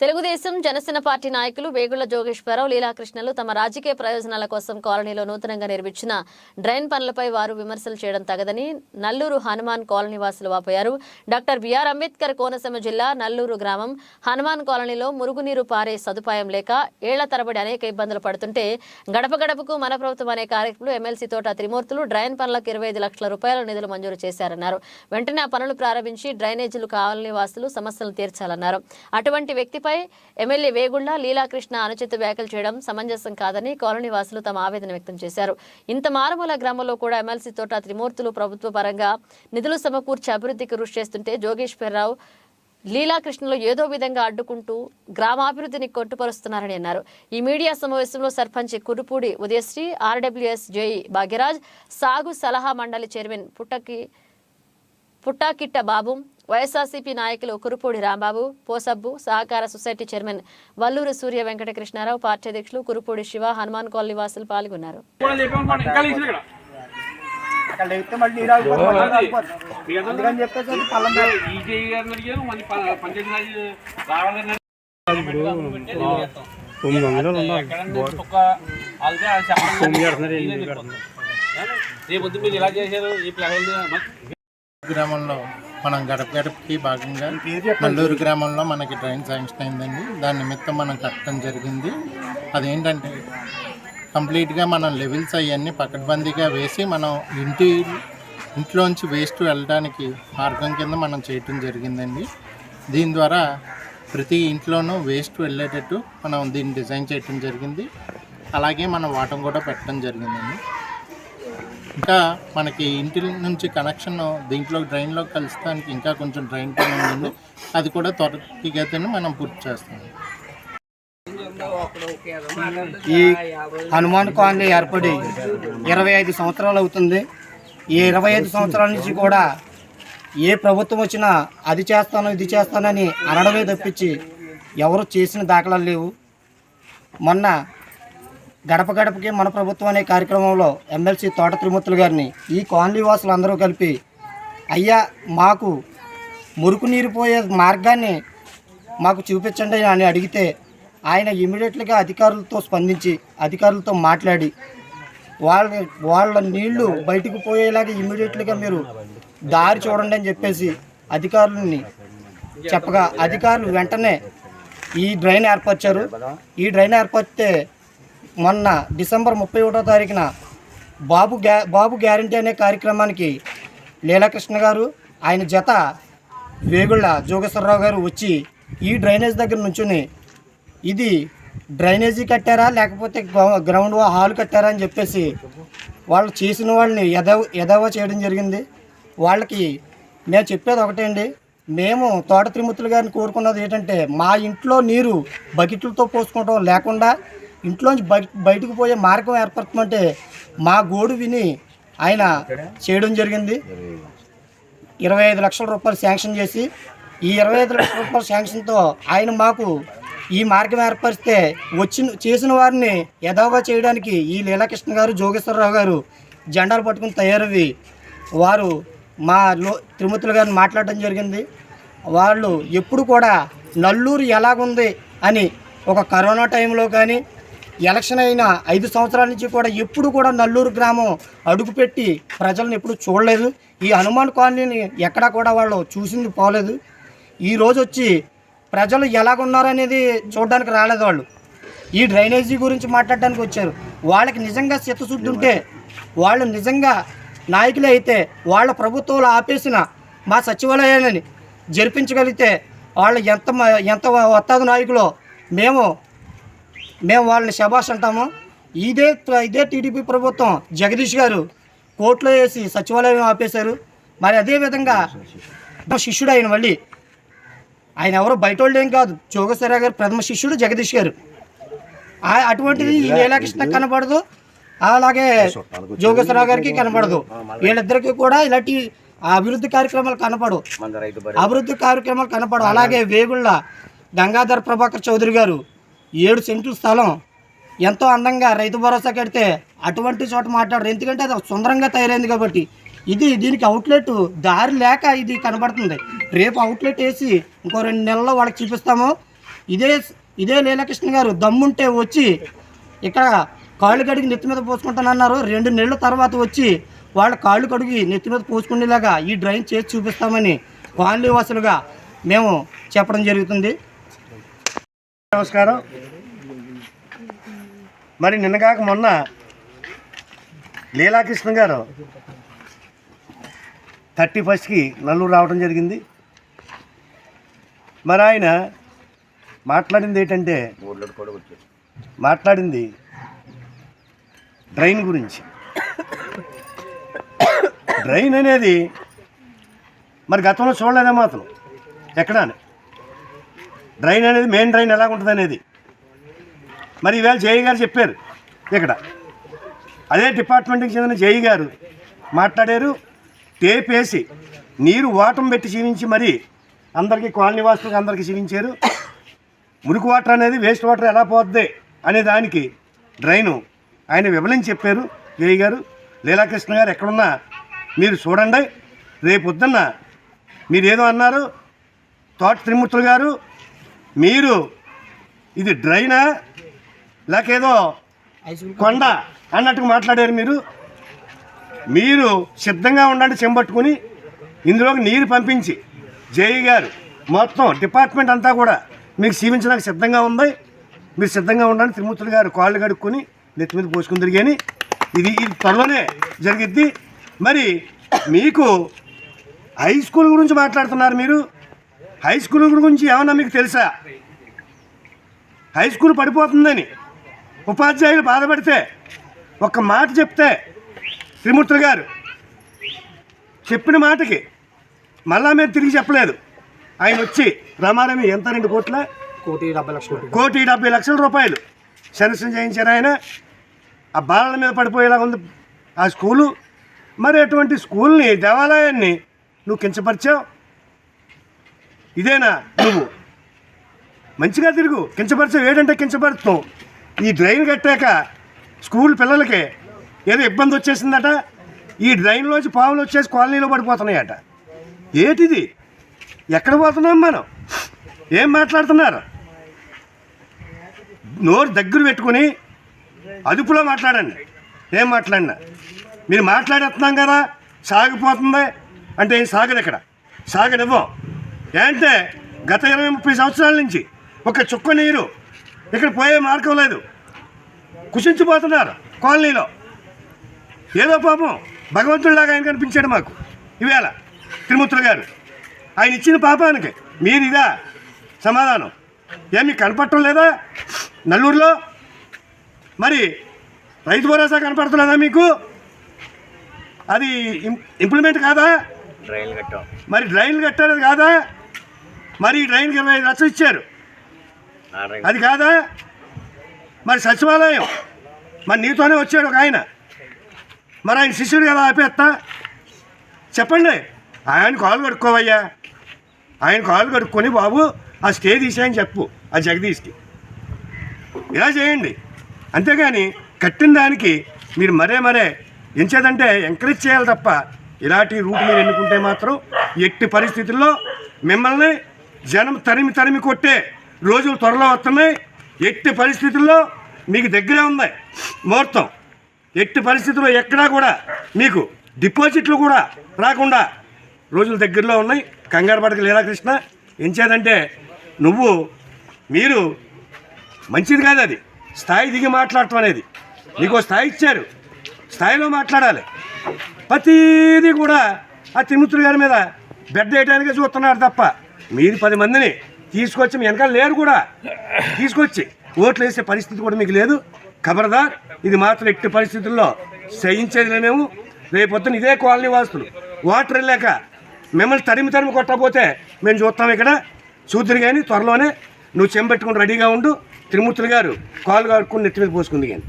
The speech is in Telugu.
తెలుగుదేశం జనసేన పార్టీ నాయకులు వేగుళ్ల జోగేశ్వరరావు లీలాకృష్ణలు తమ రాజకీయ ప్రయోజనాల కోసం కాలనీలో నూతనంగా నిర్మించిన డ్రైన్ పనులపై వారు విమర్శలు చేయడం తగదని నల్లూరు హనుమాన్ కాలనీ వాసులు వాపోయారు. డాక్టర్ బిఆర్ అంబేద్కర్ కోనసీమ జిల్లా నల్లూరు గ్రామం హనుమాన్ కాలనీలో మురుగునీరు పారే సదుపాయం లేక ఏళ్ల తరబడి అనేక ఇబ్బందులు పడుతుంటే గడప గడపకు మన ప్రభుత్వం అనే కార్యక్రమంలో ఎమ్మెల్సీ తోట త్రిమూర్తులు డ్రైన్ పనులకు 25 లక్షల రూపాయల నిధులు మంజూరు చేశారన్నారు. వెంటనే ఆ పనులు ప్రారంభించి డ్రైనేజీలు కాలనీ వాసులు సమస్యలను తీర్చాలన్నారు. అటువంటి వ్యక్తి ఎమ్మెల్యే వేగుళ్ల లీలాకృష్ణ అనుచిత వ్యాఖ్యలు చేయడం సమంజసం కాదని కాలనీ వాసులు తమ ఆవేదన వ్యక్తం చేశారు. ఇంత మారుమూల గ్రామంలో కూడా ఎమ్మెల్సీ తోట త్రిమూర్తులు ప్రభుత్వ పరంగా నిధులు సమకూర్చి అభివృద్ధికి కృషి చేస్తుంటే జోగేశ్వరరావు లీలాకృష్ణలో ఏదో విధంగా అడ్డుకుంటూ గ్రామాభివృద్ధిని కొట్టుపరుస్తున్నారని అన్నారు. ఈ మీడియా సమావేశంలో సర్పంచ్ కురుపూడి ఉదయశ్రీ, ఆర్డబ్ల్యూఎస్ జేఈ భాగ్యరాజ్, సాగు సలహా మండలి చైర్మన్ పుట్టాకిట్ట బాబు, వైఎస్ఆర్సీపీ నాయకులు కురుపూడి రాంబాబు, పోసబ్బు, సహకార సొసైటీ చైర్మన్ వల్లూరు సూర్య వెంకటకృష్ణారావు, పార్టీ అధ్యక్షులు కురుపూడి శివ, హనుమాన్ కాలనీ వాసులు పాల్గొన్నారు. గ్రామంలో మనం గడప గడపకి భాగంగా నల్లూరు గ్రామంలో మనకి డ్రైన్ శాంక్షన్ అయిందండి. దాని నిమిత్తం మనం కట్టడం జరిగింది. అదేంటంటే కంప్లీట్గా మనం లెవెల్స్ అవన్నీ పకడ్బందీగా వేసి మనం ఇంట్లోంచి వేస్ట్ వెళ్ళడానికి మార్గం కింద మనం చేయటం జరిగిందండి. దీని ద్వారా ప్రతి ఇంట్లోనూ వేస్ట్ వెళ్ళేటట్టు మనం దీన్ని డిజైన్ చేయటం జరిగింది. అలాగే మనం వాటర్ కూడా పెట్టడం జరిగిందండి. ఇంకా మనకి ఇంటి నుంచి కనెక్షన్ దీంట్లో డ్రైన్లో కలుస్తానికి ఇంకా కొంచెం డ్రైన్ పని ఉంది. అది కూడా త్వరగా మనం పూర్తి చేస్తాం. ఈ హనుమాన్ కాలనీ ఏర్పడి 25 సంవత్సరాలు అవుతుంది. ఈ 25 సంవత్సరాల నుంచి కూడా ఏ ప్రభుత్వం వచ్చినా అది చేస్తాను ఇది చేస్తానని అనడమే తప్పించి ఎవరు చేసిన దాఖలాలు లేవు. మొన్న గడప గడపకి మన ప్రభుత్వం అనే కార్యక్రమంలో ఎమ్మెల్సీ తోట త్రిమూర్తులు గారిని ఈ కాలనీ వాసులు అందరూ కలిపి అయ్యా మాకు మురుకు నీరు పోయే మార్గాన్ని మాకు చూపించండి అని అడిగితే ఆయన ఇమీడియట్గా అధికారులతో స్పందించి అధికారులతో మాట్లాడి వాళ్ళ నీళ్లు బయటకు పోయేలాగా ఇమీడియట్గా మీరు దారి చూడండి అని చెప్పేసి అధికారులని చెప్పగా అధికారులు వెంటనే ఈ డ్రైన్ ఏర్పరిచారు. ఈ డ్రైన్ ఏర్పరిస్తే మొన్న డిసెంబర్ 31వ తారీఖున బాబు గ్యారంటీ అనే కార్యక్రమానికి లీలాకృష్ణ గారు ఆయన జత వేగుళ్ల జోగేశ్వరరావు గారు వచ్చి ఈ డ్రైనేజ్ దగ్గర నుంచుని ఇది డ్రైనేజీ కట్టారా లేకపోతే గ్రౌండ్ హాల్ కట్టారా అని చెప్పేసి వాళ్ళు చేసిన వాళ్ళని ఎదవ చేయడం జరిగింది. వాళ్ళకి నేను చెప్పేది ఒకటే అండి, మేము తోట త్రిమూర్తులు గారిని కోరుకున్నది ఏంటంటే మా ఇంట్లో నీరు బకెట్లతో పోసుకోవడం లేకుండా ఇంట్లోంచి బయటకు పోయే మార్గం ఏర్పడుతుందంటే మా గోడు విని ఆయన చేయడం జరిగింది. 25 లక్షల రూపాయలు శాంక్షన్ చేసి ఈ 25 లక్షల రూపాయల శాంక్షన్తో ఆయన మాకు ఈ మార్గం ఏర్పరిస్తే చేసిన వారిని యథావా చేయడానికి ఈ లీలాకృష్ణ గారు జోగేశ్వరరావు గారు జెండాలు పట్టుకుని తయారవి వారు మా త్రిమూర్తులు గారిని మాట్లాడడం జరిగింది. వాళ్ళు ఎప్పుడు కూడా నల్లూరు ఎలాగుంది అని ఒక కరోనా టైంలో కానీ ఎలక్షన్ అయిన 5 సంవత్సరాల నుంచి కూడా ఎప్పుడు కూడా నల్లూరు గ్రామం అడుగుపెట్టి ప్రజలను ఎప్పుడు చూడలేదు. ఈ హనుమాన్ కాలనీని ఎక్కడా కూడా వాళ్ళు చూసింది పోలేదు. ఈరోజు వచ్చి ప్రజలు ఎలాగున్నారనేది చూడడానికి రాలేదు. వాళ్ళు ఈ డ్రైనేజీ గురించి మాట్లాడడానికి వచ్చారు. వాళ్ళకి నిజంగా చిత్తశుద్ధి ఉంటే వాళ్ళు నిజంగా నాయకులే అయితే వాళ్ళ ప్రభుత్వంలో ఆపేసిన మా సచివాలయాన్ని జరిపించగలిగితే వాళ్ళు ఎంత వత్తాది నాయకులో మేము వాళ్ళని శబాష్ అంటాము. ఇదే టీడీపీ ప్రభుత్వం జగదీష్ గారు కోర్టులో వేసి సచివాలయం ఆపేశారు. మరి అదేవిధంగా శిష్యుడు ఆయన మళ్ళీ ఆయన ఎవరో బయట వాళ్ళు ఏం కాదు, జోగేశ్వరరావు గారు ప్రథమ శిష్యుడు జగదీష్ గారు. అటువంటిది ఈ లీలాకృష్ణ కనపడదు, అలాగే జోగేశ్వరరావు గారికి కనపడదు. వీళ్ళిద్దరికీ కూడా ఇలాంటి అభివృద్ధి కార్యక్రమాలు కనపడవు. అలాగే వేగుళ్ళ గంగాధర్ ప్రభాకర్ చౌదరి గారు 7 సెంట్ల స్థలం ఎంతో అందంగా రైతు భరోసా కడితే అటువంటి చోట మాట్లాడరు. ఎందుకంటే అది సుందరంగా తయారైంది కాబట్టి. దీనికి అవుట్లెట్ దారి లేక ఇది కనబడుతుంది. రేపు అవుట్లెట్ వేసి ఇంకో 2 నెలల్లో వాళ్ళకి చూపిస్తాము. ఇదే లీలాకృష్ణ గారు దమ్ముంటే వచ్చి ఇక్కడ కాళ్ళు కడిగి నెత్తి మీద పోసుకుంటానన్నారు. 2 నెలల తర్వాత వచ్చి వాళ్ళ కాళ్ళు కడిగి నెత్తి మీద పోసుకునేలాగా ఈ డ్రైన్ చేసి చూపిస్తామని కాలనీ వాసులుగా మేము చెప్పడం జరుగుతుంది. నమస్కారం. మరి నిన్నగాక మొన్న లీలాకృష్ణ గారు 31కి నల్లూరు రావడం జరిగింది. మరి ఆయన మాట్లాడింది ఏంటంటే డ్రైన్ గురించి. డ్రైన్ అనేది మరి గతంలో చూడలేదేమో అతను ఎక్కడా. డ్రైన్ అనేది మెయిన్ డ్రైన్ ఎలా ఉంటుంది అనేది మరి ఈవేళ జేఈ గారు చెప్పారు. ఇక్కడ అదే డిపార్ట్మెంట్కి చెందిన జేఈ గారు మాట్లాడారు. టేప్ వేసి నీరు వాటం పెట్టి చీవించి మరి అందరికీ కాలనీ వాసులకు అందరికీ చీవించారు. మురికి వాటర్ అనేది వేస్ట్ వాటర్ ఎలా పోద్ది అనే దానికి డ్రైను ఆయన వివరించి చెప్పారు జేఈ గారు. లీలాకృష్ణ గారు ఎక్కడున్నా మీరు చూడండి. రేపొద్దున్న మీరు ఏదో అన్నారు తోట త్రిమూర్తులు గారు, మీరు ఇది డ్రైనా లేకేదో కొండ అన్నట్టుగా మాట్లాడారు. మీరు సిద్ధంగా ఉండండి. చెంబట్టుకుని ఇందులోకి నీరు పంపించి జేఈ గారు మొత్తం డిపార్ట్మెంట్ అంతా కూడా మీకు సీవించడానికి సిద్ధంగా ఉంది. మీరు సిద్ధంగా ఉండండి. త్రిమూర్తులు గారు కాళ్ళు కడుక్కొని నెత్తి మీద పోసుకుని తిరిగాని ఇది త్వరలోనే జరిగిద్ది. మరి మీకు హై స్కూల్ గురించి మాట్లాడుతున్నారు. మీరు హై స్కూల్ గురించి ఏమన్నా మీకు తెలుసా? హై స్కూల్ పడిపోతుందని ఉపాధ్యాయులు బాధపడితే ఒక్క మాట చెప్తే త్రిమూర్తులు గారు చెప్పిన మాటకి మళ్ళా మేము తిరిగి చెప్పలేదు. ఆయన వచ్చి రమారమి ఎంత 2 కోట్ల 1,70,00,000 రూపాయలు శాంక్షన్ చేయించారు. ఆయన ఆ బాలల మీద పడిపోయేలాగా ఉంది ఆ స్కూలు. మరి అటువంటి స్కూల్ని దేవాలయాన్ని నువ్వు కించపరిచావు. ఇదేనా నువ్వు? మంచిగా తిరుగు. కించపరిచావు ఏంటంటే కించపరుస్తావు. ఈ డ్రైన్ కట్టాక స్కూల్ పిల్లలకి ఏదో ఇబ్బంది వచ్చేసిందట. ఈ డ్రైన్లోంచి పాములు వచ్చేసి కాలనీలో పడిపోతున్నాయట. ఏంటిది? ఎక్కడ పోతున్నాం మనం? ఏం మాట్లాడుతున్నారు? నోరు దగ్గర పెట్టుకుని అదుపులో మాట్లాడండి. ఏం మాట్లాడినా మీరు మాట్లాడేస్తున్నాం కదా సాగిపోతుంది అంటే ఏం సాగదు. ఇక్కడ సాగనివ్వం. ఏంటంటే గత 20-30 సంవత్సరాల నుంచి ఒక చుక్క నీరు ఇక్కడ పోయే మార్గం లేదు. కుషించిపోతున్నారు కాలనీలో. ఏదో పాపం భగవంతుడిలాగా ఆయన కనిపించాడు మాకు ఈవేళ త్రిమూర్తులు గారు. ఆయన ఇచ్చిన పాపానికి మీరు ఇదా సమాధానం? ఏమి కనపడటం లేదా నల్లూరులో? మరి రైతు భరోసా కనపడుతున్నదా మీకు? అది ఇంప్లిమెంట్ కాదా? మరి డ్రైన్లు కట్టారు కాదా? మరి డ్రైన్కి 25 లక్షలు ఇచ్చారు అది కాదా? మరి సచివాలయం మరి నీతోనే వచ్చాడు ఒక ఆయన. మరి ఆయన శిష్యుడు కదా ఆపేస్తా? చెప్పండి. ఆయన కాలు కడుక్కోవయ్యా. ఆయన కాలు కడుక్కొని బాబు ఆ స్టే తీసేయని చెప్పు ఆ జగదీష్కి. ఇలా చేయండి. అంతేగాని కట్టిన దానికి మీరు మరే ఎంచేదంటే ఎంకరేజ్ చేయాలి తప్ప ఇలాంటి రూట్ మీరు ఎన్నుకుంటే మాత్రం ఎట్టి పరిస్థితుల్లో మిమ్మల్ని జనం తరిమి కొట్టే రోజులు త్వరలో వస్తున్నాయి. ఎట్టి పరిస్థితుల్లో మీకు దగ్గరే ఉంది ముహూర్తం. ఎట్టి పరిస్థితుల్లో ఎక్కడా కూడా మీకు డిపాజిట్లు కూడా రాకుండా రోజులు దగ్గరలో ఉన్నాయి. కంగారు పడక లీలాకృష్ణ. ఎంచేదంటే మీరు మంచిది కాదు. అది స్థాయి దిగి మాట్లాడటం అనేది. మీకు స్థాయి ఇచ్చారు, స్థాయిలో మాట్లాడాలి. ప్రతిదీ కూడా ఆ త్రిమూర్తులు గారి మీద బెడ్ వేయడానికే చూస్తున్నారు తప్ప మీరు 10 మందిని తీసుకొచ్చి మీ వెనకాల లేరు కూడా తీసుకొచ్చి ఓట్లు వేసే పరిస్థితి కూడా మీకు లేదు. ఖబర్దార్. ఇది మాత్రం ఎట్టి పరిస్థితుల్లో సహించేది మేము. రేపొద్దున ఇదే కాలనీ వాసులు వాటర్ వెళ్ళాక మిమ్మల్ని తరిమి కొట్టకపోతే మేము చూస్తాం. ఇక్కడ చూద్దరు కానీ త్వరలోనే నువ్వు చెంబెట్టుకుని రెడీగా ఉండు. త్రిమూర్తులు గారు కాలు కడుక్కుని నెత్తి మీద పోసుకుంది కానీ